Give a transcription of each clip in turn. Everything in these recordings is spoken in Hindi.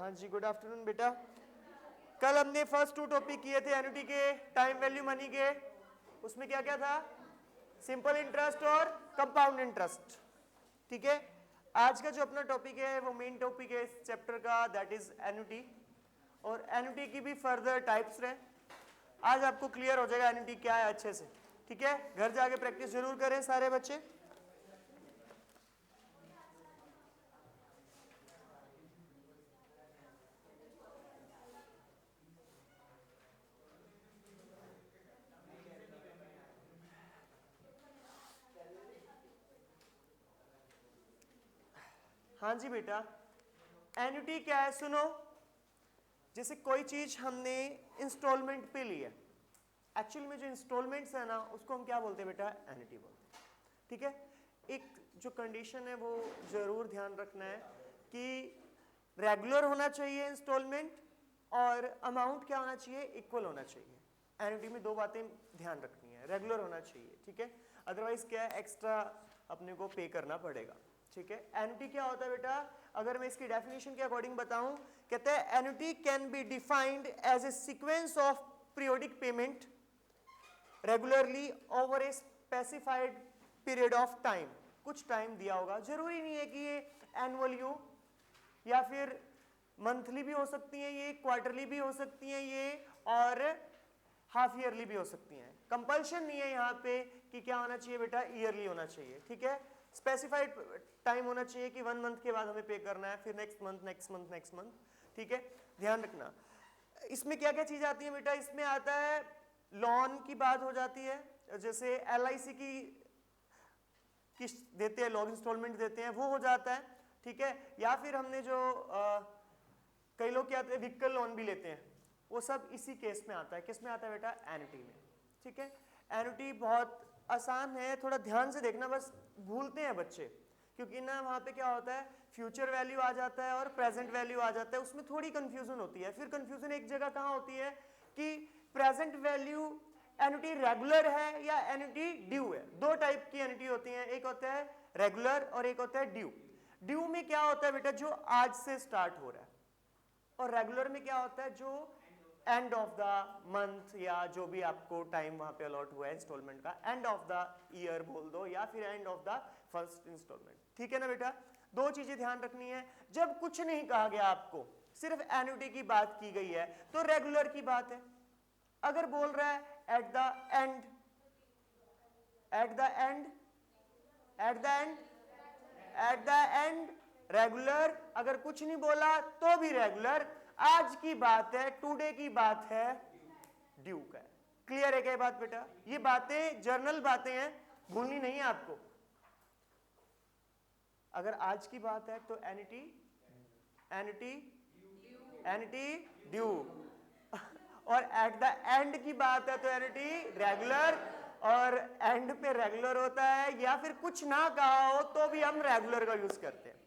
हाँ जी, गुड आफ्टरनून बेटा। कल हमने फर्स्ट 2 टॉपिक किए थे एन्युटी के, टाइम वैल्यू मनी के। उसमें क्या क्या था? सिंपल इंटरेस्ट और कंपाउंड इंटरेस्ट। ठीक है, आज का जो अपना टॉपिक है वो मेन टॉपिक है इस चैप्टर का, दैट इज एन्युटी। और एन्युटी की भी फर्दर टाइप्स रहे। आज आपको क्लियर हो जाएगा एन्युटी क्या है अच्छे से। ठीक है, घर जाके प्रैक्टिस जरूर करें सारे बच्चे। हाँ जी बेटा, एन्युटी क्या है सुनो। जैसे कोई चीज हमने इंस्टॉलमेंट पे ली है, एक्चुअल में जो इंस्टॉलमेंट्स है ना उसको हम क्या बोलते हैं बेटा? एन्युटी बोलते हैं। ठीक है, एक जो कंडीशन है वो जरूर ध्यान रखना है कि रेगुलर होना चाहिए इंस्टॉलमेंट, और अमाउंट क्या होना चाहिए? इक्वल होना चाहिए। एन्युटी में 2 बातें ध्यान रखनी है, रेगुलर होना चाहिए, ठीक है, अदरवाइज क्या है, एक्स्ट्रा अपने को पे करना पड़ेगा। ठीक है, एन्युटी क्या होता है बेटा? अगर मैं इसकी डेफिनेशन के अकॉर्डिंग बताऊं, कहते हैं annuity can be defined as a sequence of periodic payment regularly over a specified period of time. कुछ टाइम दिया होगा, जरूरी नहीं है कि ये एनुअल हो या फिर मंथली भी हो सकती है, ये क्वार्टरली भी हो सकती है, ये और हाफ ईयरली भी हो सकती हैं। कंपल्शन नहीं है यहाँ पे कि क्या होना चाहिए बेटा? ईयरली होना चाहिए। ठीक है, स्पेसिफाइड टाइम होना चाहिए कि 1 मंथ के बाद हमें पे करना है, फिर next month next month next month. ठीक है, ध्यान रखना। इसमें क्या क्या चीज आती है बेटा? इसमें आता है लोन की बात हो जाती है, जैसे LIC की किस्त देते हैं, लोन इंस्टॉलमेंट देते हैं, वो हो जाता है। ठीक है, या फिर हमने जो कई लोग क्या आते हैं व्हीकल लोन भी लेते हैं, वो सब इसी केस में आता है। किस में आता है बेटा? एन्युटी में। ठीक है, एन्युटी बहुत आसान है, थोड़ा ध्यान से देखना, बस भूलते हैं बच्चे, क्योंकि ना वहाँ पे क्या होता है, फ्यूचर वैल्यू आ जाता है और प्रेजेंट वैल्यू आ जाता है, उसमें थोड़ी कंफ्यूजन होती है। फिर कंफ्यूजन एक जगह कहाँ होती है कि प्रेजेंट वैल्यू एन्युटी रेगुलर है या एन्युटी ड्यू है। 2 टाइप की एन्युटी होती है, एक होता है रेगुलर और एक होता है ड्यू। ड्यू में क्या होता है बेटा? जो आज से स्टार्ट हो रहा है। और रेगुलर में क्या होता है? जो एंड ऑफ द मंथ या जो भी आपको टाइम वहां पे अलॉट हुआ है इंस्टॉलमेंट का, एंड ऑफ द ईयर बोल दो या फिर end of the first instalment. ठीक है ना बेटा? 2 चीजें ध्यान रखनी है। जब कुछ नहीं कहा गया आपको, सिर्फ एन्युटी की बात की गई है, तो रेगुलर की बात है। अगर बोल रहा है eight the and, eight the and, eight the and, eight the and regular. अगर कुछ नहीं बोला तो भी रेगुलर। आज की बात है, टुडे की बात है, ड्यू का है। क्लियर है क्या बात बेटा? ये बातें जर्नल बातें हैं, भूलनी नहीं है आपको। अगर आज की बात है तो एन्युटी, एन्युटी, एन्युटी ड्यू, और एट द एंड की बात है तो एन्युटी रेगुलर। और एंड पे रेगुलर होता है या फिर कुछ ना कहा हो तो भी हम रेगुलर का यूज करते हैं।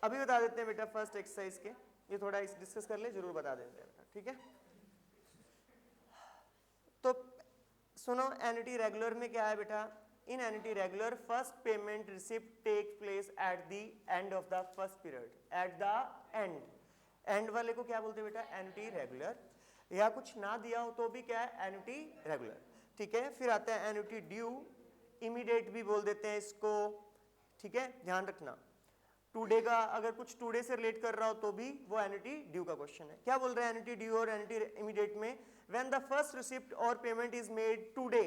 अभी बता देते हैं बेटा फर्स्ट एक्सरसाइज के, ये थोड़ा डिस्कस कर ले, जरूर बता देते हैं बेटा। ठीक है, तो सुनो, एन्युटी रेगुलर में क्या है बेटा? In annuity regular first payment receipt take place at the end of the first period. At the end, end वाले को क्या बोलते हैं बेटा? Annuity regular. या कुछ ना दिया हो तो भी क्या है? Annuity regular. ठीक है, फिर आता है एन्युटी ड्यू, इमीडिएट भी बोल देते हैं इसको। ठीक है, ध्यान रखना। टुडे का अगर कुछ टुडे से रिलेट कर रहा हो तो भी वो एन्युटी ड्यू का क्वेश्चन है। क्या बोल रहे हैं एन्युटी ड्यू और एन्युटी इमीडिएट में? व्हेन द फर्स्ट रिसिप्ट और payment is made today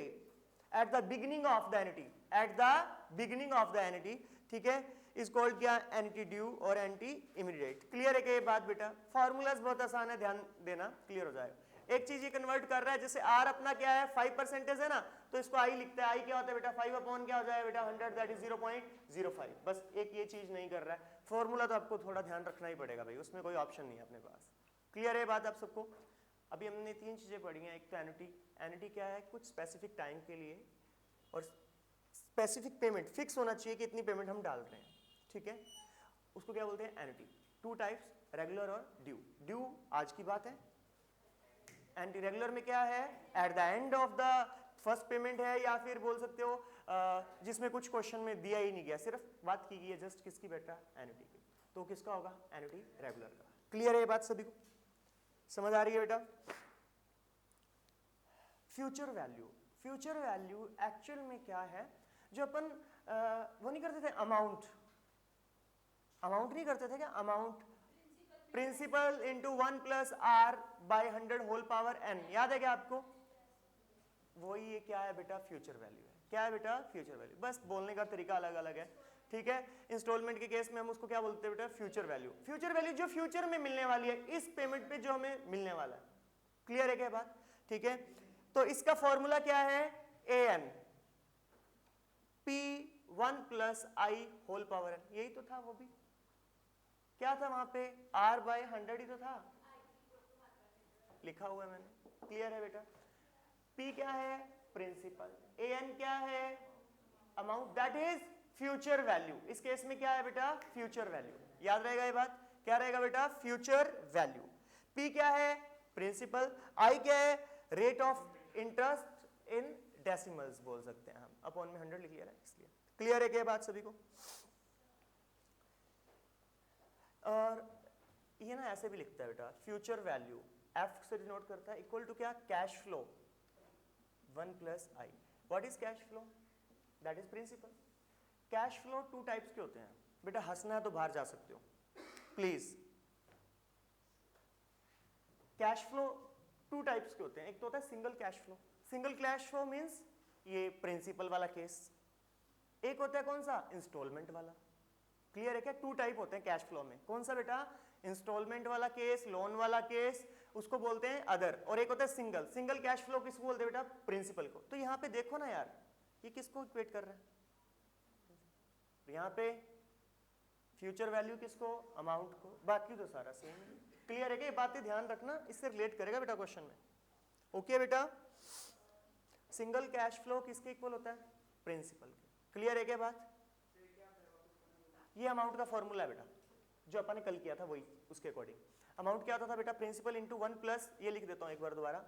at the beginning of the annuity, at the beginning of the annuity. ठीक है, इज कॉल्ड क्या? एन्युटी ड्यू और एन्युटी इमीडिएट। क्लियर है क्या ये बात बेटा? फॉर्मूलाज बहुत आसान है, ध्यान देना, क्लियर हो जाएगा। एक चीज ये कन्वर्ट कर रहा है, जैसे आर अपना क्या है? 5% है ना, तो इसको आई लिखता है। आई क्या होता है बेटा? 5 अपॉन क्या हो जाएगा बेटा? 100, दैट इज 0.05। बस एक ये चीज नहीं कर रहा है। फॉर्मूला तो आपको थोड़ा ध्यान रखना ही पड़ेगा भाई, उसमें कोई ऑप्शन नहीं है अपने पास। क्लियर है बात आप सबको? अभी हमने 3 चीजें पढ़ी हैं। एक तो एन्युटी, एन्युटी क्या है? कुछ स्पेसिफिक टाइम के लिए, और स्पेसिफिक पेमेंट फिक्स होना चाहिए कि इतनी पेमेंट हम डाल रहे हैं। ठीक है, उसको क्या बोलते हैं? एन्युटी। 2 टाइप्स, रेगुलर और ड्यू। ड्यू आज की बात है, एंटी रेगुलर में क्या है? Eight the end of the first payment है या फिर बोल सकते हो जिसमें कुछ क्वेश्चन में दिया ही नहीं गया, सिर्फ बात की गई है जस्ट किसकी बेटा, एन्युटी की, तो किसका होगा, एन्युटी रेगुलर का। क्लियर है ये बात सभी को, समझ आ रही है बेटा? Future value, future value actual में क्या है, जो अपन वो नहीं करते थे अमाउंट, अमाउंट नहीं करते थे क्या, amount principal into 1 plus r by 100 whole power n, याद है क्या आपको? वही ये क्या है बेटा, फ्यूचर वैल्यू है। क्या है बेटा, फ्यूचर वैल्यू। बस बोलने का तरीका अलग अलग है, ठीक है। इंस्टॉलमेंट के केस में हम उसको क्या बोलते हैं बेटा, फ्यूचर वैल्यू। फ्यूचर वैल्यू जो फ्यूचर में मिलने वाली है, इस पेमेंट पे जो हमें मिलने वाला है। क्लियर है क्या बात? ठीक है, तो इसका फॉर्मूला क्या है, an p 1 plus i whole power n, यही तो था वो भी, क्या था वहां पे, r बाय 100 ही तो था, लिखा हुआ है मैंने। क्लियर है बेटा? p क्या है, प्रिंसिपल, an क्या है, amount, that is future value. इस केस में क्या है बेटा, फ्यूचर वैल्यू। याद रहेगा ये बात, क्या रहेगा बेटा, फ्यूचर वैल्यू। p क्या है, प्रिंसिपल, i क्या है, rate of interest in decimals बोल सकते हैं हम, अपॉन में 100 लिख लिया है इसलिए। क्लियर है क्या बात सभी को? और ये ना ऐसे भी लिखता है बेटा, फ्यूचर वैल्यू एफ से डिनोट करता है, इक्वल टू क्या, cash flow 1 plus i. What is cash flow, that is principal. Cash flow 2 types के होते हैं बेटा, हंसना है तो बाहर जा सकते हो प्लीज। कैश फ्लो 2 टाइप्स के होते हैं, एक तो होता है single cash flow. Single cash flow means ये प्रिंसिपल वाला केस, एक होता है कौन सा, इंस्टॉलमेंट वाला। क्लियर है क्या? 2 टाइप होते हैं कैश फ्लो में, कौन सा बेटा, इंस्टॉलमेंट वाला केस, लोन वाला केस, उसको बोलते हैं अदर, और एक होता है सिंगल। सिंगल कैश फ्लो किसको बोलते हैं बेटा, प्रिंसिपल को। तो यहाँ पे देखो ना यार, ये किसको इक्वेट कर रहा है, यहाँ पे फ्यूचर वैल्यू किसको, अमाउंट को, बाकी तो सारा सेम है। क्लियर है क्या? ये बातें ध्यान रखना, इससे रिलेट करेगा बेटा क्वेश्चन में। ओके बेटा, सिंगल कैश फ्लो किसके इक्वल होता है, प्रिंसिपल के। क्लियर है क्या बात? ये अमाउंट का फॉर्मूला है बेटा, जो अपन ने कल किया था वही, उसके अकॉर्डिंग। अमाउंट क्या होता था बेटा, प्रिंसिपल इंटू 1 प्लस, ये लिख देता हूं एक बार दोबारा,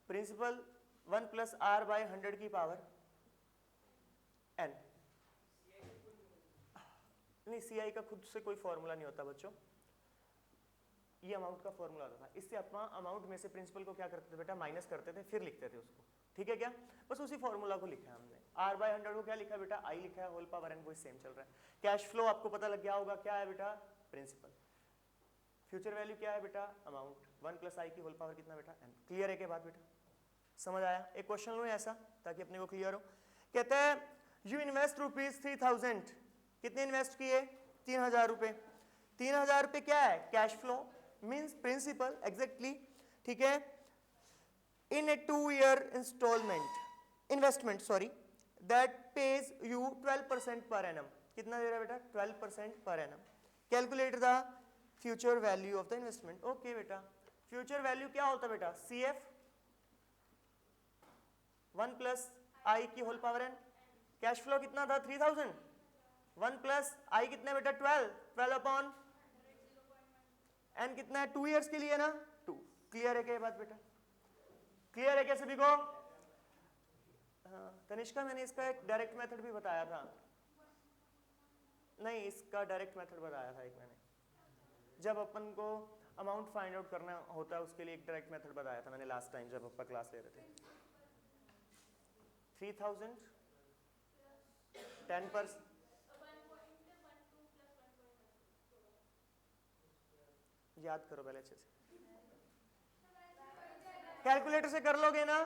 प्रिंसिपल 1 प्लस आर बाय 100 की पावर n। नहीं, सीआई का खुद से कोई फॉर्मूला नहीं होता बच्चों, ये अमाउंट का फॉर्मूला होता था। इससे अपन अमाउंट में से प्रिंसिपल को क्या करते थे बेटा, माइनस करते थे, फिर लिखते थे उसको। ठीक है क्या? बस उसी फॉर्मूला को लिखा है हमने। r बाय 100 को क्या लिखा है बेटा, i लिखा है, होल पावर n, वो सेम चल रहा है। कैश फ्लो आपको पता लग गया होगा, क्या है बेटा, प्रिंसिपल। फ्यूचर वैल्यू क्या है बेटा, अमाउंट, 1 प्लस आई की होल पावर कितना बेटा, n। क्लियर है क्या बात बेटा? समझ आया? एक क्वेश्चन लो ऐसा, ताकि अपने को क्लियर हो। कहता है यू इन्वेस्ट रुपीज 3000, कितने इन्वेस्ट किए, 3000 रुपए। 3000 रुपए क्या है, cash flow, means principal, exactly. ठीक है, in a 2-year investment that pays you 12% per annum। कितना दे रहा है बेटा, 12% per annum। Calculate the future value of the investment। Okay बेटा, फ्यूचर वैल्यू क्या होता है बेटा, CF 1 प्लस आई की whole power n। Cash flow कितना था, 3000, 1 प्लस आई कितना बेटा, 12 अपॉन n कितना है, 2 years के लिए ना, 2। क्लियर है क्या बात बेटा? क्लियर है क्या सभी को? हाँ, तनिष्का मैंने इसका एक डायरेक्ट मेथड भी बताया था। नहीं, इसका डायरेक्ट मेथड बताया था एक मैंने, जब अपन को अमाउंट फाइंड आउट करना होता है उसके लिए एक डायरेक्ट मेथड बताया था मैंने लास्ट टाइम जब अपन क्लास ले रहे थे। 3000 10%, याद करो पहले अच्छे से, कैलकुलेटर से कर लोगे ना।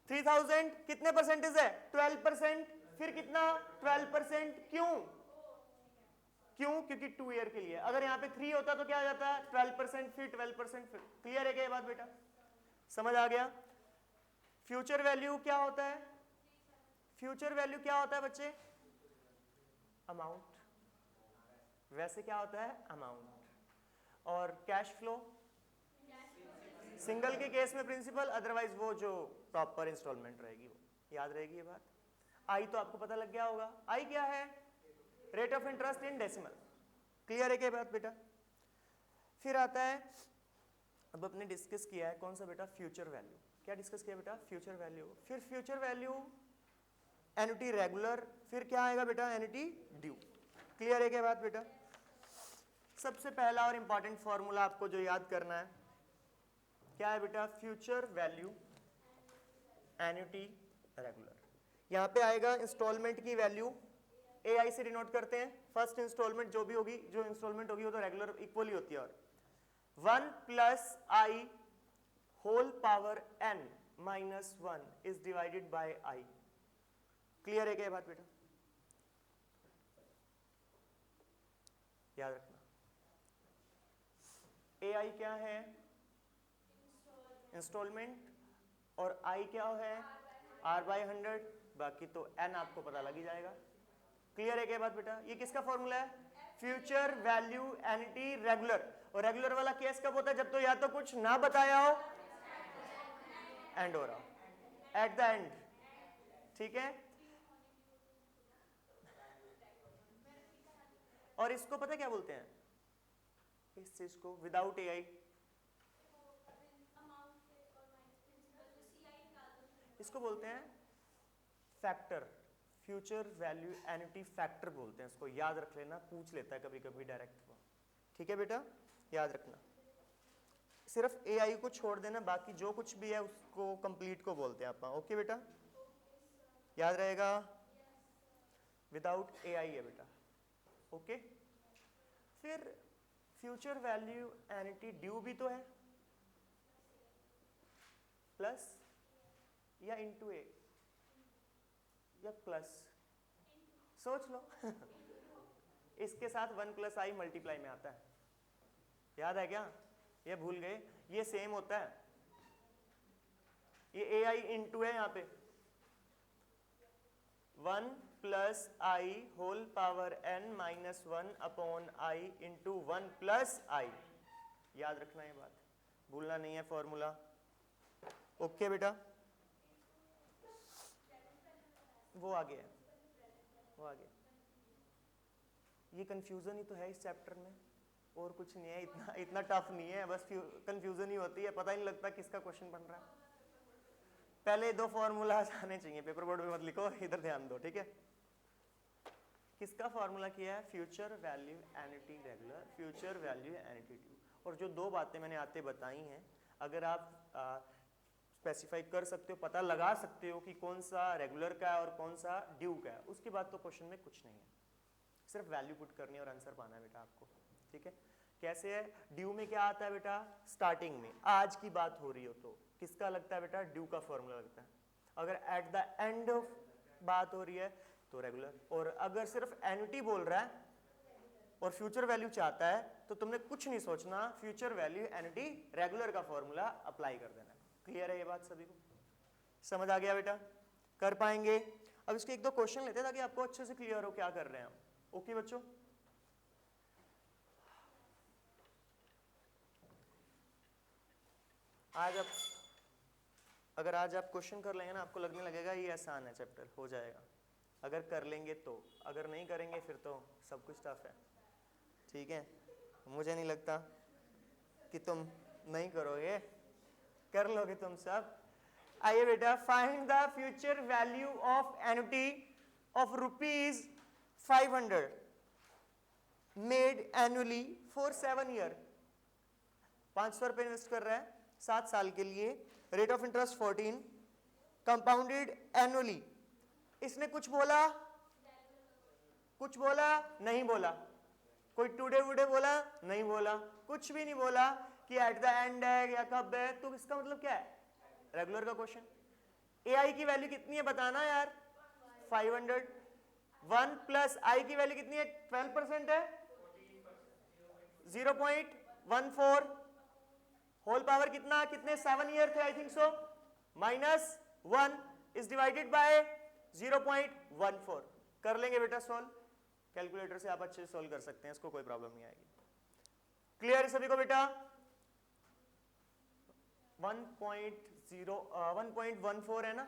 3000 कितने परसेंटेज है, 12%, फिर कितना, 12%। क्यों? क्योंकि 2 ईयर के लिए। अगर यहाँ पे 3 होता तो क्या आ जाता, 12%, फिर 12%, फिर। क्लियर है क्या ये बात बेटा? समझ आ गया? फ्यूचर वैल्यू क्या होता है, फ्यूचर वैल्यू क्या होता है बच्चे, अमाउंट। वैसे क्या होता है, अमाउंट। और कैश फ्लो सिंगल के केस में प्रिंसिपल, अदरवाइज वो जो प्रॉपर इंस्टॉलमेंट रहेगी वो। याद रहेगी ये बात? आई तो आपको पता लग गया होगा, आई क्या है, rate of interest in decimal. Clear है क्या बात बेटा? फिर आता है, अब अपने डिस्कस किया है कौन सा बेटा, फ्यूचर वैल्यू। क्या डिस्कस किया बेटा? Future value. फिर फ्यूचर वैल्यू एन्युटी रेगुलर, फिर क्या आएगा बेटा? Annuity due. क्लियर है क्या बात बेटा? सबसे पहला और इंपॉर्टेंट फॉर्मूला आपको जो याद करना है क्या है बेटा? Future value annuity regular. यहां पे आएगा इंस्टॉलमेंट की वैल्यू AI से डिनोट करते हैं। फर्स्ट इंस्टॉलमेंट जो भी होगी, जो इंस्टॉलमेंट होगी वो तो रेगुलर इक्वली होती है। और 1 plus i whole power n minus 1 is divided by i. Clear है क्या ये बात बेटा? याद रखना AI क्या है? इंस्टॉलमेंट, और I क्या है? R/100। बाकी तो n आपको पता लग ही जाएगा। क्लियर है क्या बात बेटा? ये किसका फॉर्मूला है? Future value annuity regular. और रेगुलर वाला केस कब होता है? जब तो या तो कुछ ना बताया हो, एंड हो रहा हो, एट द एंड। ठीक है। और इसको पता क्या बोलते हैं? इस चीज को विदाउट AI, इसको बोलते हैं factor. Future value annuity factor बोलते हैं इसको। याद रख लेना, पूछ लेता है कभी कभी डायरेक्ट। ठीक है बेटा, याद रखना। सिर्फ AI को छोड़ देना, बाकी जो कुछ भी है उसको कंप्लीट को बोलते हैं अपन। ओके बेटा, याद रहेगा? विदाउट AI है बेटा। ओके। फिर फ्यूचर वैल्यू एन्युटी ड्यू भी तो है, प्लस या इनटू ए या प्लस, सोच लो। इसके साथ 1 प्लस आई मल्टीप्लाई में आता है। याद है क्या? ये भूल गए? ये सेम होता है, ये AI इनटू है यहाँ पे। 1 plus i whole power n minus 1 upon i into 1 plus i. याद रखना ये बात, भूलना नहीं है फॉर्मूला। ओके बेटा, वो आगे है, वो आगे। ये कंफ्यूजन ही तो है इस चैप्टर में, और कुछ नहीं है। इतना टफ नहीं है, बस कंफ्यूजन ही होती है, पता ही नहीं लगता किसका क्वेश्चन बन रहा है। पहले 2 फॉर्मूला आने चाहिए, पेपर बोर्ड में मत लिखो, इधर ध्यान दो। ठीक है, किसका फॉर्मूला किया है? Future value annuity regular, future value annuity due. और जो 2 बातें मैंने आते बताई हैं, अगर आप स्पेसिफाई कर सकते हो, पता लगा सकते हो कि कौन सा रेगुलर का है और कौन सा ड्यू का है, उसके बाद तो क्वेश्चन में कुछ नहीं है, सिर्फ वैल्यू पुट करनी है और आंसर पाना है बेटा आपको। ठीक है, कैसे है? ड्यू में क्या आता है बेटा? स्टार्टिंग में आज की बात हो रही हो तो किसका लगता है बेटा? ड्यू का फॉर्मूला लगता है। अगर एट द एंड ऑफ बात हो रही है तो रेगुलर। और अगर सिर्फ एन्युटी बोल रहा है और फ्यूचर वैल्यू चाहता है तो तुमने कुछ नहीं सोचना, फ्यूचर वैल्यू एन्युटी रेगुलर का फॉर्मूला अप्लाई कर देना। क्लियर है ये बात? सभी को समझ आ गया बेटा? कर पाएंगे? अब इसके 1-2 क्वेश्चन लेते हैं ताकि आपको अच्छे से क्लियर हो क्या कर रहे हैं हम। ओके बच्चों, आज आप अगर आज आप क्वेश्चन कर लेंगे ना, आपको लगने लगेगा ये आसान है, चैप्टर हो जाएगा। अगर कर लेंगे तो, अगर नहीं करेंगे फिर तो सब कुछ टफ है। ठीक है, मुझे नहीं लगता कि तुम नहीं करोगे, कर लोगे तुम सब। आइए बेटा, find the future value of annuity of ₹500 made annually for 7 year. 500 रुपए इन्वेस्ट कर रहा है 7 साल के लिए, rate of interest 14, compounded annually. इसने कुछ बोला? कुछ बोला? नहीं बोला। कोई टुडे वुडे बोला? नहीं बोला। कुछ भी नहीं बोला कि एट द एंड है या कब है। तो इसका मतलब क्या है? रेगुलर का क्वेश्चन। AI की वैल्यू कितनी है बताना यार? 500। 1 प्लस आई की वैल्यू कितनी है? 12% है, 0.14। होल पावर कितना? कितने 7 ईयर थे I think so, minus 1 is divided bye 0.14। कर लेंगे बेटा सॉल्व, कैलकुलेटर से आप अच्छे से सॉल्व कर सकते हैं, इसको कोई प्रॉब्लम नहीं आएगी। क्लियर है सभी को बेटा? 1.14 है ना,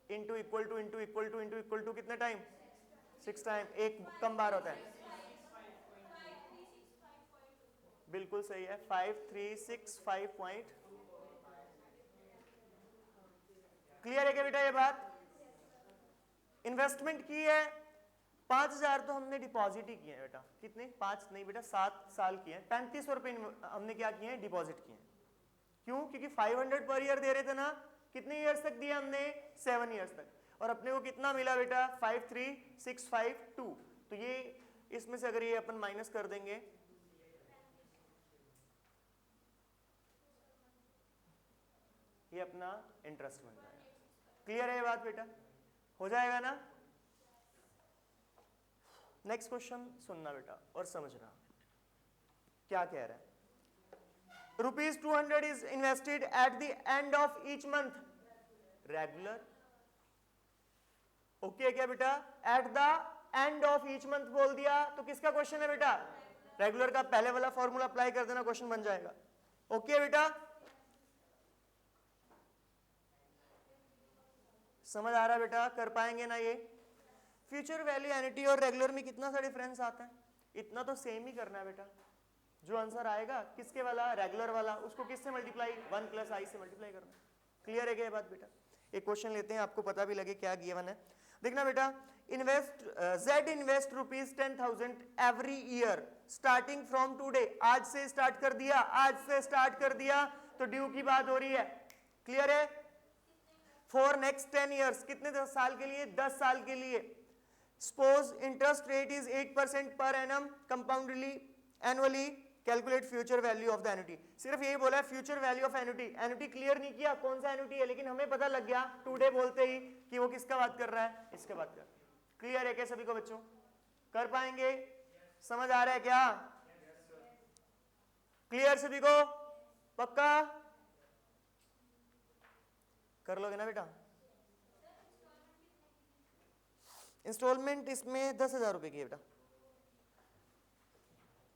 into equal to into equal to into equal to कितने टाइम? 6 टाइम। एक कम बार होता है, बिल्कुल सही है। 5365 क्लियर है क्या बेटा ये बात? इन्वेस्टमेंट की है 5,000 तो हमने डिपॉजिट ही किए हैं बेटा, कितने? 5 नहीं बेटा 7 साल किए हैं, 3500 रुपए हमने क्या किए हैं? डिपॉजिट किए हैं। क्यों? क्योंकि 500 पर ईयर दे रहे थे ना, कितने ईयर्स तक दिया हमने? 7 ईयर्स तक। और अपने को कितना मिला बेटा? 53,652। तो ये इसमें से अगर ये अपन माइनस कर देंगे, ये अपना इंटरेस्ट बन जाएगा। क्लियर है ये बात बेटा? हो जाएगा ना? नेक्स्ट क्वेश्चन सुनना बेटा और समझना क्या कह रहा है। ₹200 is invested at the end of each month. Regular. Okay क्या बेटा? Eight the end of each month बोल दिया तो किसका क्वेश्चन है बेटा? रेगुलर का पहले वाला फॉर्मूला अप्लाई कर देना, क्वेश्चन बन जाएगा। ओके बेटा, समझ आ रहा है बेटा? कर पाएंगे ना ये? फ्यूचर वैल्यू एन्युटी और रेगुलर में कितना सा डिफरेंस आता है? इतना तो सेम ही करना है बेटा। जो आंसर आएगा किसके वाला? रेगुलर वाला, उसको किससे मल्टीप्लाई? 1 + i से मल्टीप्लाई करना। क्लियर है क्या बात बेटा? एक क्वेश्चन लेते हैं, आपको पता भी लगे क्या गिवन है। देखना बेटा, Z invest ₹10,000 every year starting from today. आज से स्टार्ट कर दिया, आज से स्टार्ट कर दिया तो ड्यू की बात हो रही है। क्लियर है? फॉर नेक्स्ट 10 ईयर्स, कितने 10 साल के लिए? 10 साल के लिए। Suppose interest rate is 8% per annum compoundly annually, calculate future value of the annuity. सिर्फ यही बोला है future value of annuity. Annuity clear नहीं किया कौन सा एन्युटी है, लेकिन हमें पता लग गया टुडे बोलते ही कि वो किसका बात कर रहा है? इसके बात कर। क्लियर है क्या सभी को बच्चों? कर पाएंगे? समझ आ रहा है क्या? क्लियर सभी को? पक्का कर लोगे ना बेटा? इंस्टॉलमेंट इसमें 10,000 रुपए की है बेटा।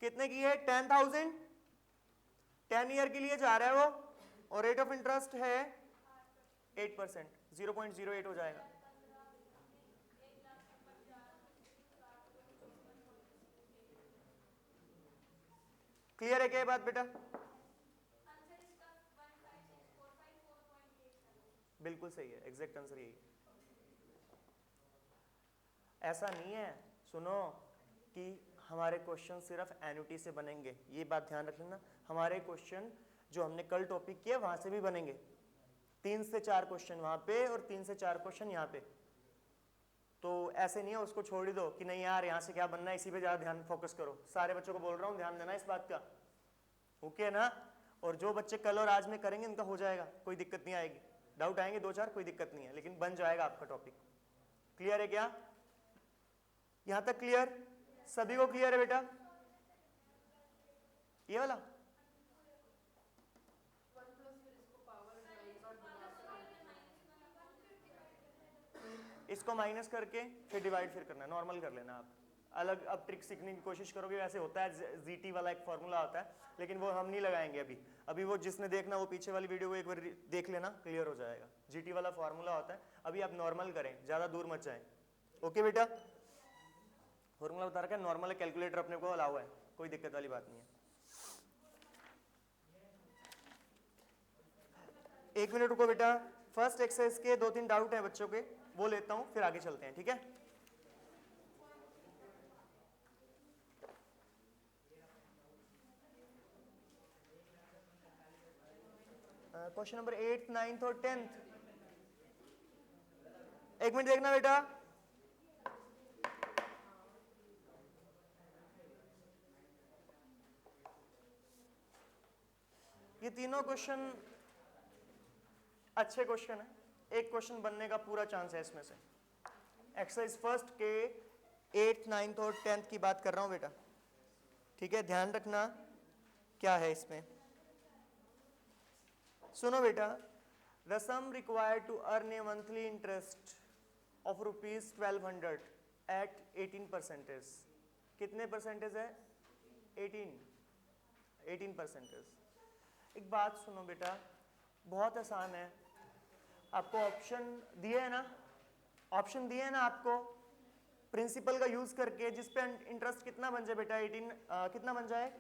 कितने की है? 10,000। 10 ईयर के लिए जा रहा है वो, और रेट ऑफ इंटरेस्ट है 8%, 0.08 हो जाएगा। क्लियर है क्या ये बात बेटा? बिल्कुल सही है, एग्जैक्ट आंसर यही। ऐसा नहीं है सुनो कि हमारे क्वेश्चन सिर्फ एन्युटी से बनेंगे, ये बात ध्यान रख लेना। हमारे क्वेश्चन जो हमने कल टॉपिक किया वहां से भी बनेंगे। 3 से 4 क्वेश्चन वहां पे और 3 से 4 क्वेश्चन यहाँ पे। तो ऐसे नहीं है उसको छोड़ ही दो कि नहीं यार यहाँ से क्या बनना है, इसी पे ज्यादा ध्यान फोकस करो। सारे बच्चों को बोल रहा हूँ ध्यान देना इस बात का, ओके ना? और जो बच्चे कल और आज में करेंगे इनका हो जाएगा, कोई दिक्कत नहीं आएगी। डाउट आएंगे 2-4, कोई दिक्कत नहीं है, लेकिन बन जाएगा आपका टॉपिक। क्लियर है क्या? यहां तक क्लियर? सभी को क्लियर है बेटा? ये वाला इसको माइनस करके फिर डिवाइड फिर करना है, नॉर्मल कर लेना आप। अलग अब ट्रिक सीखने की कोशिश करोगे वैसे होता है, जीटी वाला एक फॉर्मूला होता है, लेकिन वो हम नहीं लगाएंगे अभी। अभी वो जिसने देखना वो पीछे वाली वीडियो को एक बार देख लेना, क्लियर हो जाएगा। जीटी वाला फॉर्मूला होता है, अभी आप नॉर्मल करें, ज्यादा दूर मत जाएं। ओके बेटा? फॉर्मूला बता रखा है, नॉर्मल कैलकुलेटर अपने को अलाउ है, कोई दिक्कत वाली बात नहीं है। 1 मिनट रुको बेटा, फर्स्ट एक्सरसाइज के 2-3 डाउट हैं बच्चों के, वो लेता हूं, फिर आगे चलते हैं, ठीक है? क्वेश्चन नंबर 8th, 9th और 10th। 1 मिनट देखना बेटा। ये तीनों क्वेश्चन अच्छे क्वेश्चन है, एक क्वेश्चन बनने का पूरा चांस है इसमें से। एक्सरसाइज फर्स्ट के 8th, 9th और 10th की बात कर रहा हूं बेटा, ठीक है? ध्यान रखना क्या है इसमें। सुनो बेटा, the sum required to earn a monthly interest of ₹1200 at 18%। कितने परसेंटेज है? 18%। एक बात सुनो बेटा, बहुत आसान है। आपको ऑप्शन दिए है ना, ऑप्शन दिए है ना आपको, प्रिंसिपल का यूज करके जिस पे इंटरेस्ट कितना बन जाए बेटा? 18 कितना बन जाए?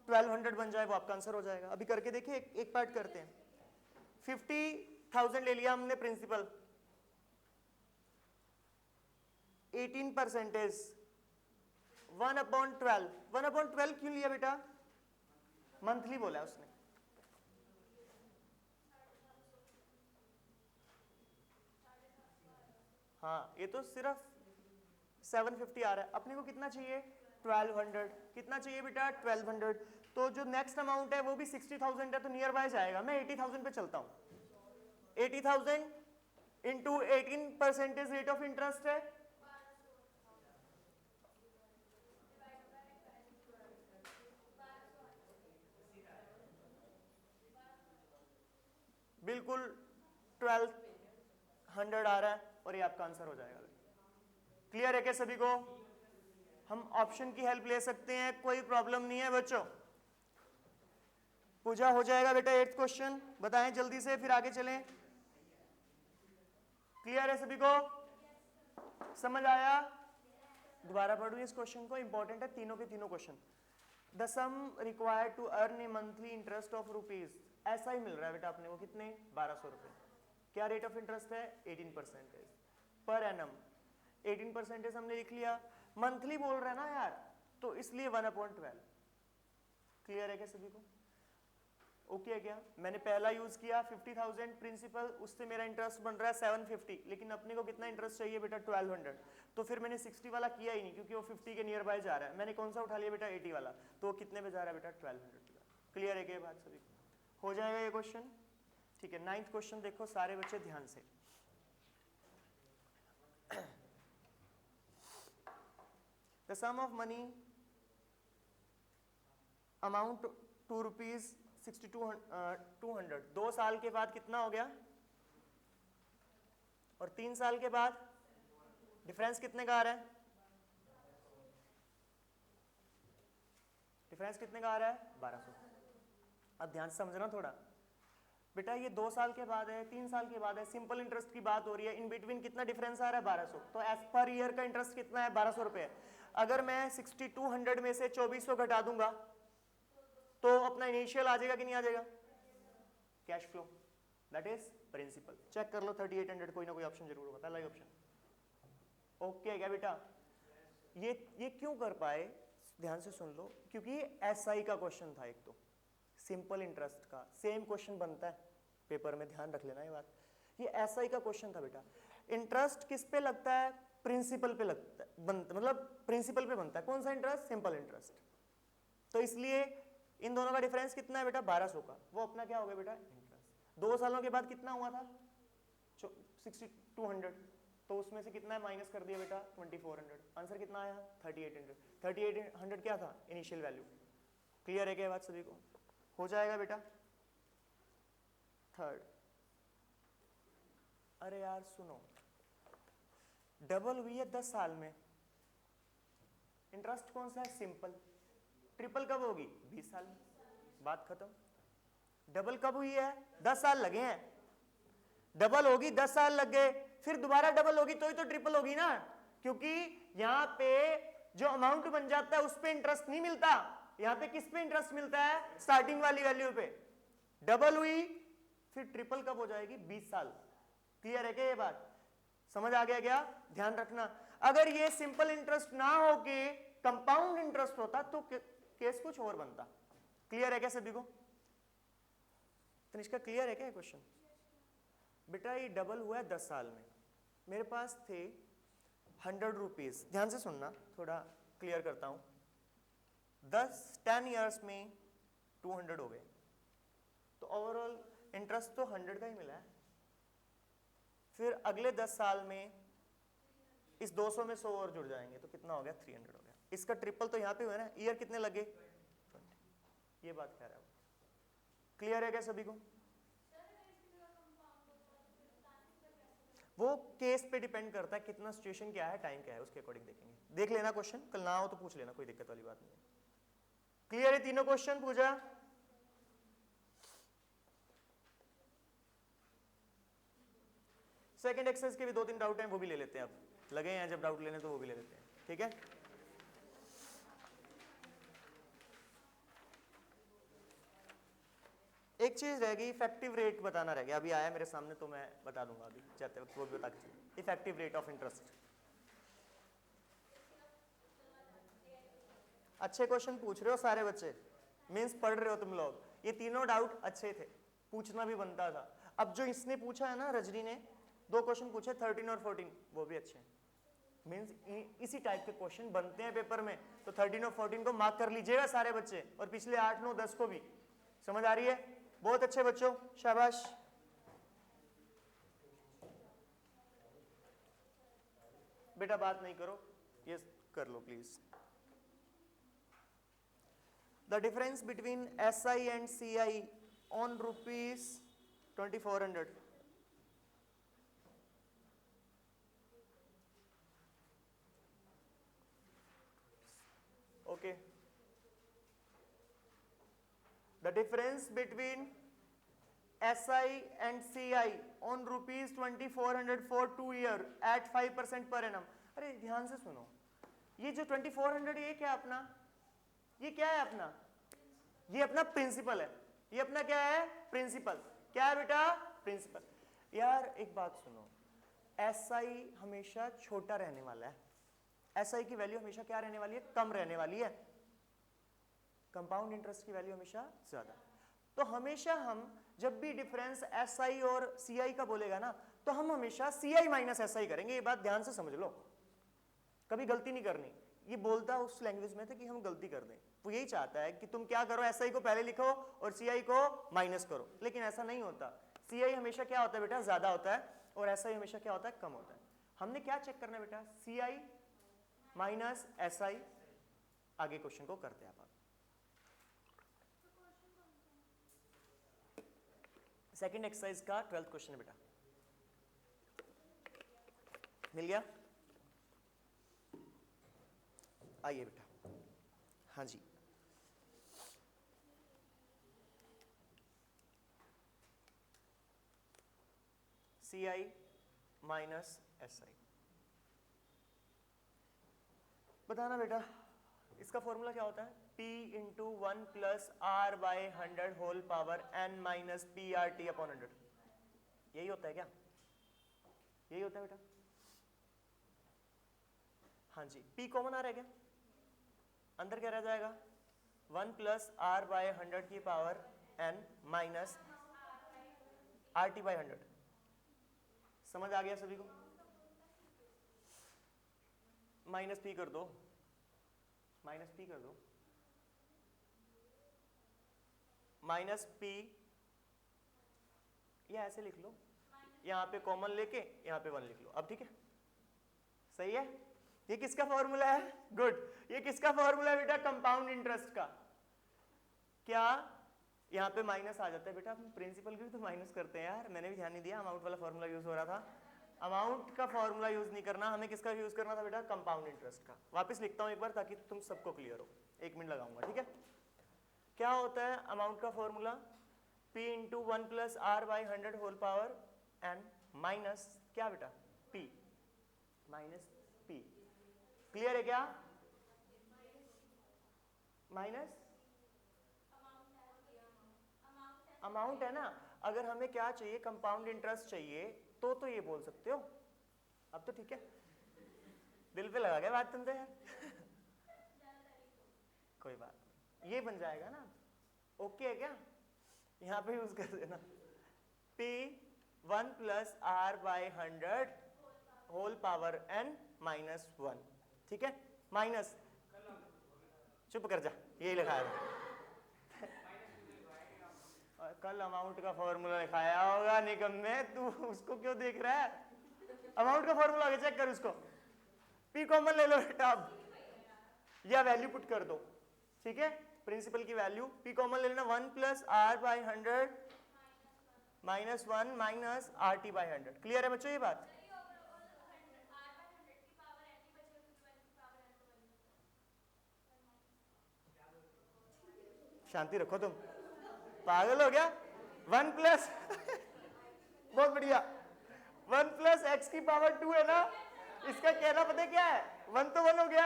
1200 बन जाए, वो आपका आंसर हो जाएगा। अभी करके देखिए, एक पार्ट करते हैं। 50 60,000 ले लिया हमने प्रिंसिपल, 18%, 1/12, 1/12 क्यों लिया बेटा? मंथली बोला उसने। हाँ ये तो सिर्फ 750 आ रहा है, अपने को कितना चाहिए? 1200। कितना चाहिए बेटा? 1200। तो जो नेक्स्ट अमाउंट है वो भी 60,000 है, तो नियर बाय जाएगा। मैं 80,000 पे चलता हूँ। 80,000 इंटू 18% रेट ऑफ इंटरेस्ट है, बिल्कुल 1200 आ रहा है और ये आपका आंसर हो जाएगा। क्लियर है क्या सभी को? हम ऑप्शन की हेल्प ले सकते हैं, कोई प्रॉब्लम नहीं है बच्चों। पूजा हो जाएगा बेटा 8th क्वेश्चन, बताएं जल्दी से फिर आगे चलें। क्लियर है सभी को? समझ आया? दोबारा पढ़ूं इस क्वेश्चन को, इंपॉर्टेंट है तीनों के तीनों question. The sum required to earn a monthly interest of rupees, ऐसा ही मिल रहा है बेटा अपने को, कितने? 1200 रुपए। क्या रेट ऑफ इंटरेस्ट है? 18% पर एनम। 18% हमने लिख लिया, मंथली बोल रहा है ना यार, तो इसलिए 1/12। क्लियर है क्या सभी को? ओके है क्या? मैंने पहला यूज किया 50,000 प्रिंसिपल, उससे मेरा इंटरेस्ट बन रहा है 750, लेकिन अपने को कितना इंटरेस्ट चाहिए बेटा? 1200। तो फिर मैंने 60 वाला किया ही नहीं, क्योंकि वो 50 के नियर बाय जा रहा है। मैंने कौन सा उठा लिया बेटा? 80 वाला। तो वो कितने पे जा रहा है बेटा? 1200। क्लियर है क्या बात सभी को? हो जाएगा ये क्वेश्चन? ठीक है। 9th क्वेश्चन देखो सारे बच्चे ध्यान से। The sum of money amount to rupees 6200, 2 साल के बाद कितना हो गया? और 3 साल के बाद डिफरेंस कितने का आ रहा है? डिफरेंस कितने का आ रहा है? 1200। अब ध्यान से समझना थोड़ा बेटा, ये 2 साल के बाद है, 3 साल के बाद है, सिंपल इंटरेस्ट की बात हो रही है। इन बिटवीन कितना डिफरेंस आ रहा है? 1200। तो एज पर ईयर का इंटरेस्ट कितना है? 1200 रुपए। अगर मैं 6200 में से 2400 घटा दूंगा तो अपना इनिशियल आ जाएगा कि नहीं आ जाएगा? Cash flow, that is principal. Check कर लो 3800, कोई ना कोई ऑप्शन जरूर होगा, पहला ही ऑप्शन। ओके क्या बेटा? ये क्यों कर पाए? ध्यान से सुन लो, क्योंकि ये एसआई का क्वेश्चन था। एक तो सिंपल इंटरेस्ट का सेम क्वेश्चन बनता है पेपर में, ध्यान रख लेना ये बात। ये एसआई का क्वेश्चन था बेटा। इंटरेस्ट किस पे लगता है? प्रिंसिपल पे लगता है, मतलब प्रिंसिपल पे बनता है। कौन सा इंटरेस्ट? Simple interest. तो इसलिए इन दोनों का डिफरेंस कितना है बेटा? 1200 का। वो अपना क्या हो गया बेटा? इंटरेस्ट। 2 सालों के बाद कितना हुआ था? 6200। तो उसमें से कितना है माइनस कर दिया बेटा? 2400। आंसर कितना आया? 3800। 3800 क्या था? Initial value. क्लियर है क्या बात सभी को? हो जाएगा बेटा। 3rd, अरे यार सुनो, डबल हुई है 10 साल में, इंटरेस्ट कौन सा है? सिंपल। ट्रिपल कब होगी? 20 साल में, बात खत्म। डबल कब हुई है? 10 साल लगे हैं। डबल होगी 10 साल लग गए, फिर दोबारा डबल होगी तो ही तो ट्रिपल होगी ना, क्योंकि यहां पे जो अमाउंट बन जाता है उस पे इंटरेस्ट नहीं मिलता। यहां पे किस पे इंटरेस्ट मिलता है? स्टार्टिंग वाली वैल्यू पे। डबल हुई फिर ट्रिपल कब हो जाएगी? 20 साल। क्लियर है क्या ये बात? समझ आ गया क्या? ध्यान रखना, अगर ये सिंपल इंटरेस्ट ना होके कंपाउंड इंटरेस्ट होता तो केस कुछ और बनता। क्लियर है क्या सभी को? तनिष्का क्लियर है क्या क्वेश्चन? बेटा ये डबल हुआ है 10 साल में, मेरे पास थे 100 रुपीज। ध्यान से सुनना, थोड़ा क्लियर करता हूं। 10 ईयर्स में 200 हो गए, तो ओवरऑल इंटरेस्ट तो 100 का ही मिला है। फिर अगले 10 साल में इस 200 में 100 और जुड़ जाएंगे तो कितना हो गया? 300 हो गया। इसका ट्रिपल तो यहाँ पे हुआ ना, ईयर कितने लगे? 20। ये बात कह रहा है। क्लियर है क्या सभी को? वो केस पे डिपेंड करता है, कितना सिचुएशन क्या है, टाइम क्या है, उसके अकॉर्डिंग देखेंगे। देख लेना क्वेश्चन, कल ना हो तो पूछ लेना, कोई दिक्कत वाली बात नहीं है। क्लियर है तीनों क्वेश्चन? पूजा सेकंड एक्सरसाइज के भी 2-3 डाउट हैं, वो भी ले लेते हैं। अब लगे हैं जब डाउट लेने तो वो भी ले लेते हैं, ठीक है? एक चीज रह गई, इफेक्टिव रेट बताना रह गया। अभी आया मेरे सामने तो मैं बता दूंगा अभी जाते वक्त, वो भी बता के इफेक्टिव रेट ऑफ इंटरेस्ट। अच्छे क्वेश्चन पूछ रहे हो सारे बच्चे, मीन्स पढ़ रहे हो तुम लोग। ये तीनों डाउट अच्छे थे, पूछना भी बनता था। अब जो इसने पूछा है ना, रजनी ने 2 क्वेश्चन पूछे 13 और 14, वो भी अच्छे हैं। मीन्स इसी टाइप के क्वेश्चन बनते हैं पेपर में, तो 13 और 14 को मार्क कर लीजिएगा सारे बच्चे, और पिछले 8, 9, 10 को भी। समझ आ रही है? बहुत अच्छे बच्चों, शाबाश। बेटा बात नहीं करो, ये कर लो please. The difference between SI and CI on rupees 2400. Okay. The difference between SI and CI on rupees 2400 for 2 year at 5% per annum. अरे ध्यान से सुनो, ये जो 2400 ये क्या अपना, ये क्या है अपना, ये अपना प्रिंसिपल है। ये अपना क्या है? प्रिंसिपल। क्या है बेटा? प्रिंसिपल। यार एक बात सुनो, SI हमेशा छोटा रहने वाला है, SI की वैल्यू हमेशा क्या रहने वाली है? कम रहने वाली है। कंपाउंड इंटरेस्ट की वैल्यू हमेशा ज्यादा। तो हमेशा हम जब भी डिफरेंस SI और CI का बोलेगा ना, तो हम हमेशा CI माइनस SI करेंगे। ये बात ध्यान से समझ लो, कभी गलती नहीं करनी। ये बोलता उस लैंग्वेज में था कि हम गलती कर दें, वो यही चाहता है कि तुम क्या करो, SI को पहले लिखो और CI को माइनस करो, लेकिन ऐसा नहीं होता। CI हमेशा क्या होता है बेटा? ज्यादा होता है, और SI हमेशा क्या होता है? कम होता है। हमने क्या चेक करना है बेटा? CI minus SI। आगे क्वेश्चन को करते हैं आप। सेकेंड एक्सरसाइज का 12th क्वेश्चन है बेटा, मिल गया? आइए बेटा। हाँ जी, CI माइनस SI बताना बेटा। इसका फॉर्मूला क्या होता है? P into 1 plus R by 100 whole power N minus PRT upon 100। यही होता है क्या? यही होता है बेटा? हाँ जी। P कॉमन आ रहा है क्या? अंदर क्या रह जाएगा? 1 प्लस R बाय 100 की power N minus RT by 100। समझ आ गया सभी को? माइनस P कर दो, माइनस P कर दो, माइनस P, या ऐसे लिख लो, यहाँ पे कॉमन लेके यहाँ पे 1 लिख लो। अब ठीक है, सही है? ये किसका फॉर्मूला है? गुड। ये किसका फॉर्मूला है बेटा? कंपाउंड इंटरेस्ट का। क्या यहाँ पे माइनस आ जाता है बेटा? प्रिंसिपल की भी तो माइनस करते हैं यार, मैंने भी ध्यान नहीं दिया। अमाउंट वाला फॉर्मूला यूज हो रहा था, अमाउंट का फॉर्मूला यूज नहीं करना, हमें किसका यूज करना था बेटा? कंपाउंड इंटरेस्ट का। वापस लिखता हूं एक बार ताकि तुम सबको क्लियर हो, 1 मिनट लगाऊंगा, ठीक है? क्या होता है अमाउंट का formula? P into 1 plus R by 100 whole power N minus क्या बेटा? P minus P। क्लियर है क्या? माइनस अमाउंट है ना। अगर हमें क्या चाहिए? कंपाउंड इंटरेस्ट चाहिए, तो ये बोल सकते हो। अब तो ठीक है, दिल पे लगा गया बात तुमसे यार। कोई बात, ये बन जाएगा ना? ओके है क्या? यहाँ पे यूज कर देना P 1 plus R by 100 whole power N minus 1, ठीक है? माइनस, चुप कर जा, यही लिखा है। कल अमाउंट का फॉर्मूला लिखाया होगा निगम में, तू उसको क्यों देख रहा है? अमाउंट का फॉर्मूला आगे चेक कर उसको। P कॉमन ले लो बेटा अब, या वैल्यू पुट कर दो, ठीक है? प्रिंसिपल की वैल्यू P कॉमन ले लेना, 1 plus R by 100 minus 1 minus RT by 100। Clear है बच्चों ये बात? शांति रखो तुम, पागल हो गया? 1 प्लस बहुत बढ़िया, 1 प्लस एक्स की पावर 2 है ना, इसका कहना पता है क्या है? 1 तो 1 हो गया,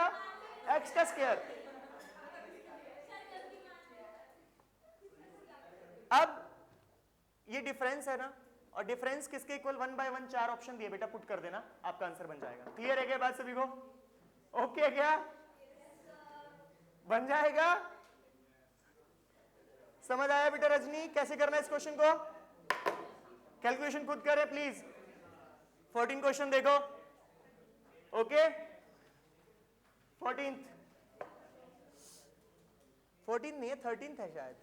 एक्स का स्क्वायर। अब ये डिफरेंस है ना, और डिफरेंस किसके इक्वल 1 by 1, 4 ऑप्शन दिए बेटा, पुट कर देना, आपका आंसर बन जाएगा। क्लियर है क्या बात सभी को? ओके क्या बन जाएगा? समझ आया बेटा रजनी कैसे करना है इस क्वेश्चन को? कैलकुलेशन खुद करें प्लीज। 14 क्वेश्चन देखो। ओके 14th नहीं है, 13th है शायद।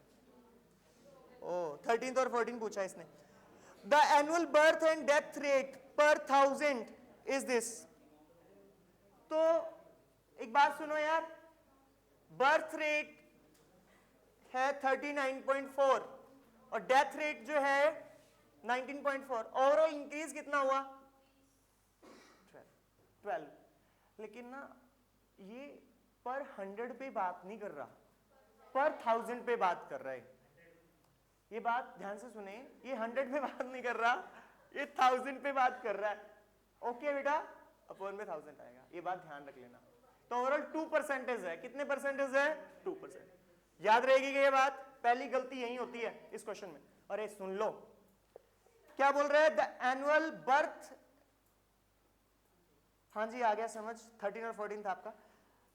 ओ 13th और 14 पूछा इसने। The annual birth and death rate पर 1000 इज दिस। तो एक बात सुनो यार, बर्थ रेट है 39.4 और डेथ रेट जो है 19.4, ओवरऑल इंक्रीज कितना हुआ? 12। लेकिन ना ये पर 100 पे बात नहीं कर रहा, पर 1000 पे बात कर रहा है। ये बात ध्यान से सुने, ये 100 पे बात नहीं कर रहा, ये 1000 पे बात कर रहा है। ओके बेटा, अपॉन में 1000 आएगा, ये बात ध्यान रख लेना। तो ओवरऑल 2% है। कितने परसेंटेज है? 2%। याद रहेगी कि ये बात? पहली गलती यही होती है इस क्वेश्चन में। अरे सुन लो क्या बोल रहे हैं, द एनुअल बर्थ, हाँ जी आ गया समझ, 13 और 14 था आपका।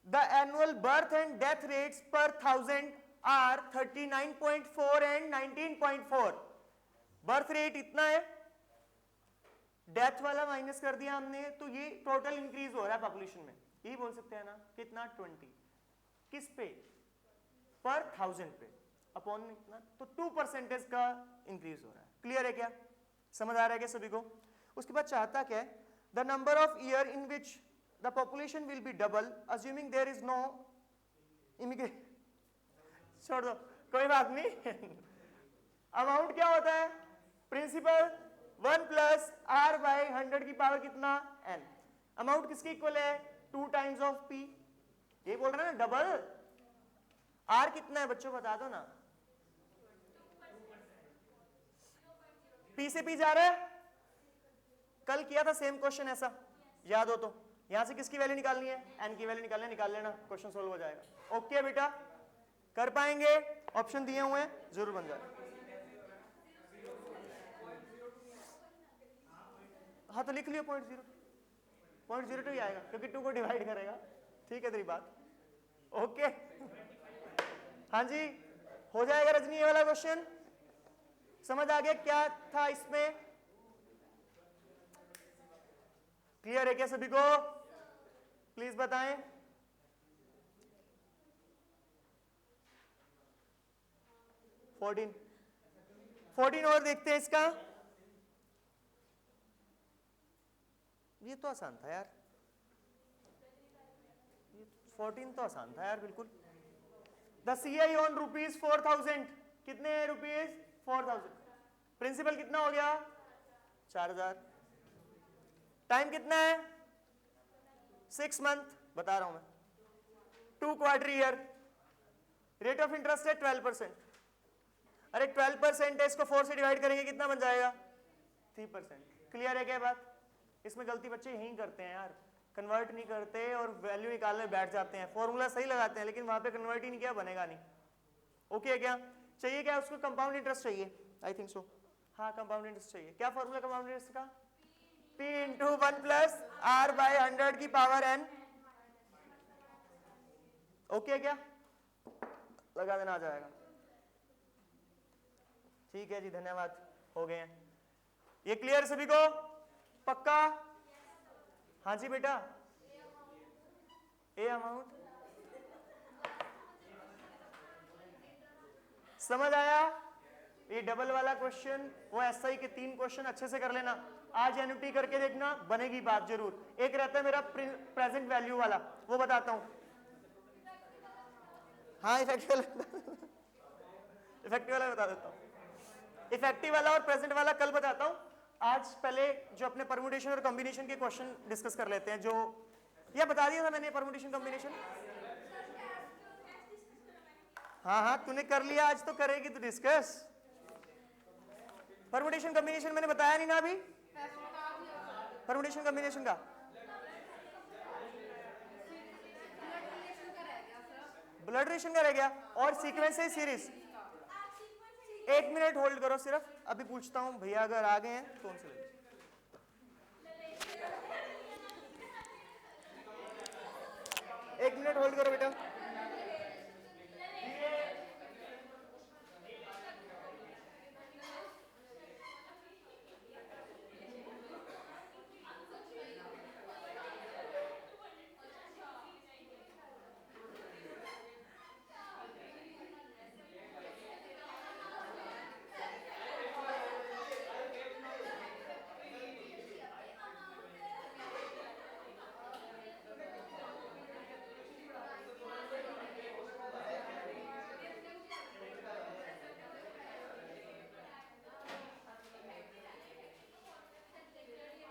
The annual birth and death rates पर 1000 आर 39.4 एंड 19.4। बर्थ रेट इतना है, डेथ वाला माइनस कर दिया हमने, तो ये टोटल इंक्रीज हो रहा है पॉपुलेशन में, यही बोल सकते हैं ना। कितना? 20। किस पे? पर 1000 पे, अपॉन इतना, तो 2% का इंक्रीज हो रहा है। क्लियर है क्या? समझ आ रहा है क्या सभी को? उसके बाद चाहता क्या है, the number of year in which the population will be double assuming there is no immigration. छोड़ दो, कोई बात नहीं। अमाउंट क्या होता है? प्रिंसिपल 1 प्लस आर बाई 100 की पावर कितना? n। अमाउंट किसके इक्वल है? 2 टाइम्स ऑफ p। ये बोल रहे हैं ना डबल। r कितना है बच्चों बता दो ना। p से p जा रहा है। कल किया था सेम क्वेश्चन ऐसा, याद हो तो। यहां से किसकी वैल्यू निकालनी है? n की वैल्यू निकालनी है, निकाल लेना, क्वेश्चन सोल्व हो जाएगा। ओके बेटा, कर पाएंगे? ऑप्शन दिए हुए हैं, जरूर बन जाए। हाँ तो लिख लियो 0.02 ही आएगा, क्योंकि 2 को डिवाइड करेगा। ठीक है तेरी बात। ओके हाँ जी हो जाएगा रजनी ये वाला क्वेश्चन। समझ आ गया क्या था इसमें? क्लियर है क्या सभी को? प्लीज बताएं। फोर्टीन और देखते हैं इसका। ये तो आसान था यार, ये 14 तो आसान था यार बिल्कुल। The CI on ₹4000। कितने रुपीज? 4000। प्रिंसिपल कितना हो गया? 4000। टाइम कितना है? 6 मंथ, बता रहा हूं मैं। 2 quarter year. Rate of interest है 12%। अरे 12% है, इसको 4 से डिवाइड करेंगे कितना बन जाएगा? 3%। क्लियर है क्या बात? इसमें गलती बच्चे यही करते हैं यार, कन्वर्ट नहीं करते और वैल्यू निकालने बैठ जाते हैं। फॉर्मूला सही लगाते हैं लेकिन वहां पे कन्वर्ट ही नहीं किया, बनेगा नहीं। ओके है क्या? चाहिए क्या उसको? कंपाउंड इंटरेस्ट चाहिए, आई थिंक सो। हाँ कंपाउंड इंटरेस्ट चाहिए। क्या फॉर्मूला कंपाउंड इंटरेस्ट का? P into 1 plus R by 100 की पावर n। ओके क्या? लगा देना, आ जाएगा। ठीक है जी, धन्यवाद, हो गए हैं। ये क्लियर सभी को? पक्का? हाँ जी बेटा। ए अमाउंट समझ आया? ये डबल वाला क्वेश्चन, वो SI के 3 क्वेश्चन अच्छे से कर लेना। आज एन्युटी करके देखना, बनेगी बात जरूर। एक रहता है मेरा प्रेजेंट वैल्यू वाला, वो बताता हूं। हाँ इफेक्टिव वाला बता देता हूं। इफेक्टिव वाला और प्रेजेंट वाला कल बताता हूं। आज पहले जो अपने परम्यूटेशन और कॉम्बिनेशन के क्वेश्चन डिस्कस कर लेते हैं। जो ये बता दिया था मैंने, परम्यूटेशन कॉम्बिनेशन। हाँ हाँ तूने कर लिया, आज तो करेगी तू डिस्कस। परम्यूटेशन कॉम्बिनेशन मैंने बताया नहीं ना अभी? परम्यूटेशन कॉम्बिनेशन का ब्लड रिलेशन का रह गया, और सीक्वेंस है सीरीज। 1 मिनट होल्ड करो सिर्फ, अभी पूछता हूं भैया अगर आ गए हैं तो उनसे ले लो। 1 मिनट होल्ड करो बेटा।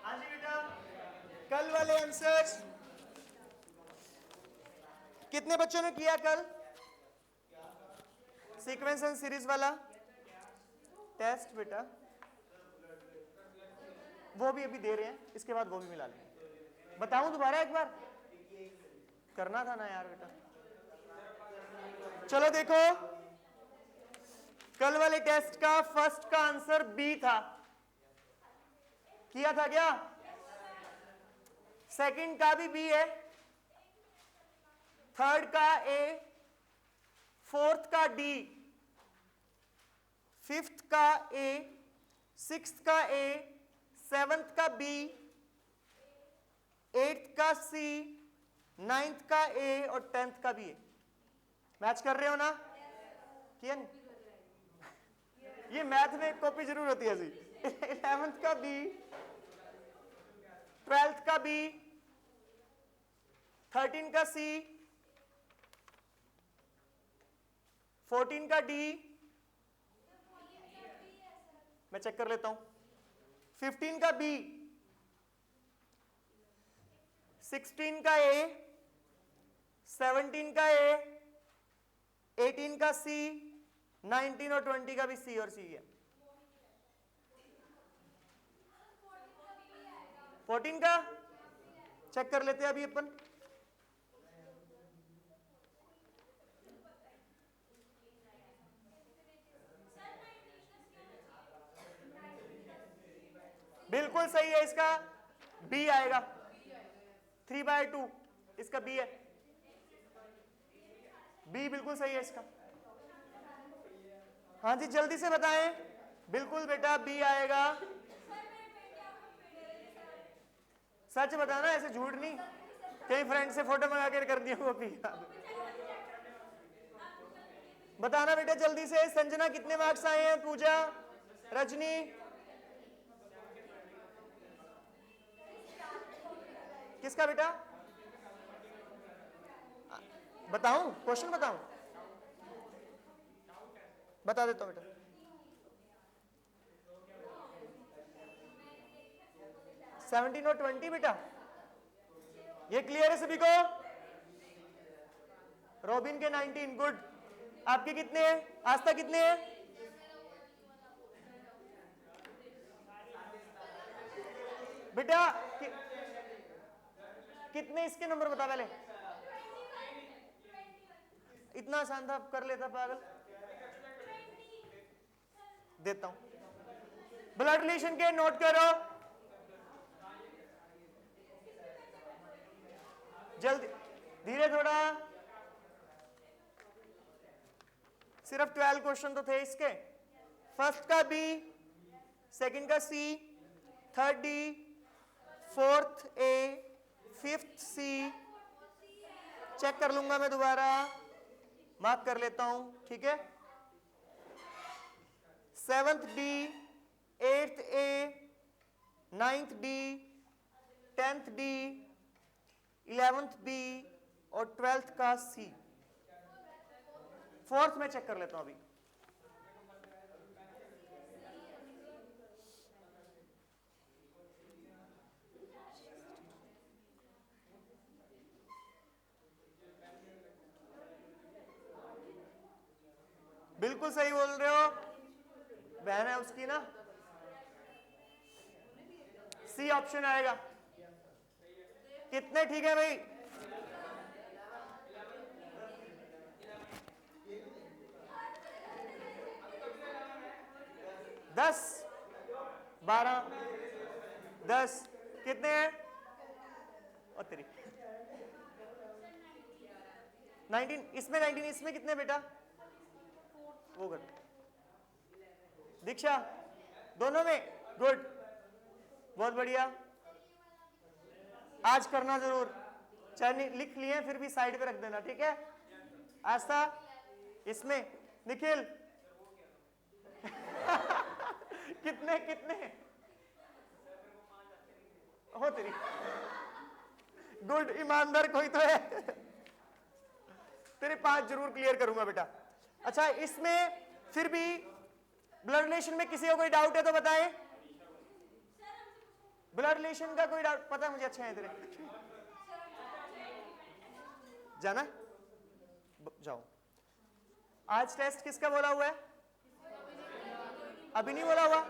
हाँ जी बेटा, कल वाले आंसर्स कितने बच्चों ने किया कल? सीक्वेंस एंड सीरीज वाला टेस्ट बेटा, वो भी अभी दे रहे हैं, इसके बाद वो भी मिला लेंगे। बताऊं दोबारा एक बार? करना था ना यार बेटा। चलो देखो, कल वाले टेस्ट का फर्स्ट का आंसर बी था, किया था क्या? सेकंड का भी बी है, थर्ड का ए, फोर्थ का डी, फिफ्थ का ए, सिक्स्थ का ए, सेवंथ का बी, एट्थ का सी, नाइन्थ का ए और 10th का भी ए। मैच कर रहे हो ना? किया नहीं? ये मैथ में कॉपी जरूर होती है जी। 11th का बी, 12th का बी, 13 का सी, 14 का डी, मैं चेक कर लेता हूं, 15 का बी, 16 का ए, 17 का ए, 18 का सी, 19 और 20 का भी सी और सी है। 14 का चेक कर लेते हैं अभी अपन। बिल्कुल सही है, इसका बी आएगा, 3/2 इसका बी है, बी बिल्कुल सही है इसका। हाँ जी जल्दी से बताएं। बिल्कुल बेटा बी आएगा। सच बताना, ऐसे झूठ नहीं, कई फ्रेंड से फोटो मंगा के कर दिया कॉपी। बताना बेटा जल्दी से। संजना कितने मार्क्स आए हैं? पूजा, रजनी, किसका बेटा? बताऊं क्वेश्चन? बताऊं? बता देता हूं बेटा। सेवनटीन और 20 बेटा, ये क्लियर है सभी को? रॉबिन के 19, गुड। आपके कितने हैं? आस्था कितने हैं? बेटा कितने इसके नंबर बता पहले। इतना आसान था, कर लेता पागल। देता हूं, ब्लड रिलेशन के नोट करो जल्दी, धीरे थोड़ा। सिर्फ 12 क्वेश्चन तो थे इसके। फर्स्ट का बी, सेकंड का सी, थर्ड डी, फोर्थ ए, फिफ्थ सी, चेक कर लूंगा मैं दोबारा, मार्क कर लेता हूं, ठीक है। 7th D, 8th A, 9th D, 10th D, 11th B और 12th का सी। फोर्थ में चेक कर लेता हूं अभी। बिल्कुल सही बोल रहे हो, बहन है उसकी ना, सी ऑप्शन आएगा। कितने ठीक है भाई? 10 12 10 कितने हैं? और तेरी 19, इसमें 19, इसमें कितने बेटा? वो कर दीक्षा, दोनों में गुड, बहुत बढ़िया। आज करना जरूर, चाहे लिख लिए फिर भी साइड पे रख देना, ठीक है? आस्था, इसमें निखिल कितने कितने हो तेरी? गुड, ईमानदार कोई तो है। तेरे 5 जरूर क्लियर करूंगा बेटा। अच्छा, इसमें फिर भी ब्लड रिलेशन में किसी को कोई डाउट है तो बताएं। ब्लड रिलेशन का कोई डाउट? पता है मुझे, अच्छा है तेरे, जाना जाओ। आज टेस्ट किसका बोला हुआ है? अभी नहीं बोला हुआ?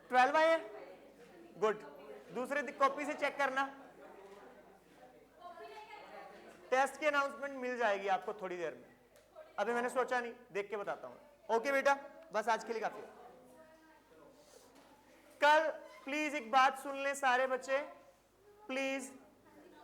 ट्वेल्व आए? गुड, दूसरे कॉपी से चेक करना। टेस्ट की अनाउंसमेंट मिल जाएगी आपको थोड़ी देर में, अभी मैंने सोचा नहीं, देख के बताता हूं। ओके बेटा, बस आज के लिए काफी है। कल प्लीज एक बात सुन ले सारे बच्चे, प्लीज